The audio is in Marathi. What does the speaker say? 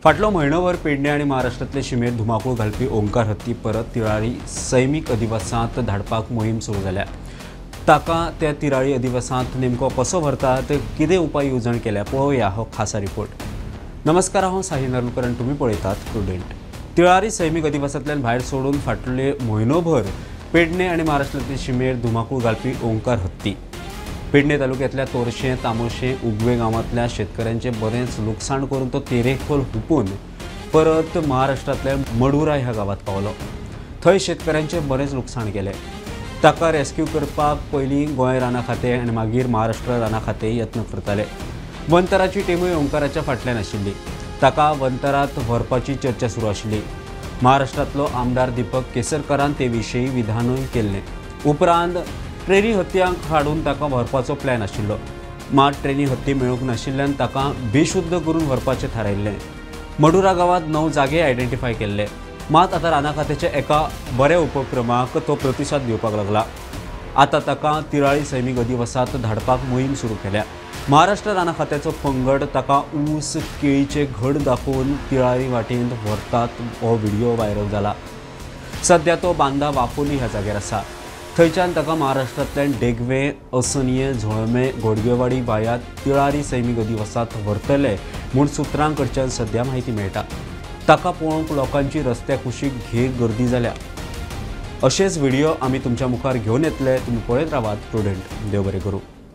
फाटलो म्हयनोभर पेडणे आणि महाराष्ट्रातले शिमेर धुमाकूळ घालपी ओंकार हत्ती परत तिराळी सैमीक अधिवासांत धाडपाक मोहीम सुरू जाल्या। ताका त्या तिराळी अधिवासांत नेमको कसो व्हरतात, कितें उपाय येवजण केल्या, पळोवया हो खासा रिपोर्ट। नमस्कार, हांव साहिल नार्वेकर आनी तुमी पळयतात प्रुडंट। तिराळी सैमीक अधिवासांतल्यान भायर सोडून फाटले म्हयनोभर पेडणे आणि महाराष्ट्रातले शिमेर धुमाकूळ घालपी ओंकार हत्ती पेडणे तालुक्यातल्या तोरशें, तामोशें, उगवे गांवांतल्या शेतकऱ्यांचे बरेंच लुकसाण करून तो तेरेखोल हुपून परत महाराष्ट्रातल्या मडुरा ह्या गावात पावलो। थंय शेतकऱ्यांचे बरेंच लुकसाण केलें। ताका रेस्क्यू करपाक पयलीं गोंय राना खातें आनी मागीर महाराष्ट्र राना खातें यत्न करताले। वंतराची टिमूय ओंकाराच्या फाटल्यान आशिल्ली। ताका वंतरात व्हरपाची चर्चा सुरू आशिल्ली। महाराष्ट्रातलो आमदार दीपक केसरकरान ते विशीं विधानूय केल्लें। उपरांत ट्रेनी हत्यांक हाडून ताका व्हरपाचो प्लॅन आशिल्लो, मात ट्रेनी हत्ती मेळूंक नाशिल्ल्यान ताका बेशुद्ध करून व्हरपाचें थारायिल्लें। मडुरा गांवांत 9 जागे आयडेंटिफाय केल्ले, मात आतां राना खात्याच्या एका बऱ्या उपक्रमाक तो प्रतिसाद दिवपाक लागला। आतां ताका तिराळी सैमीक अधिवासांत धाडपाक मोहीम सुरू केल्या। महाराष्ट्र राना खात्याचो पंगड ताका ऊस, केळीचे घड दाखोवन तिराळी वाटेंत व्हरतात हो व्हिडिओ व्हायरल जाला। सध्या तो बांदा वाफोली ह्या जाग्यार आसा। थंयच्यान ताका महाराष्ट्रांतल्यान डेगवे, असनिये, झोळमे, घोडगेवाडी वायात तिळारी सैमीक अधिवासांत व्हरतले म्हूण सुत्रां कडच्यान सध्या म्हायती मेळटा। ताका पळोवंक लोकांची रस्त्या कुशीक घेर गर्दी जाल्या। अशेच व्हिडिओ आमी तुमच्या मुखार घेवन येतले। तुमी पळयत रावात प्रुडंट। देव बरें करूं।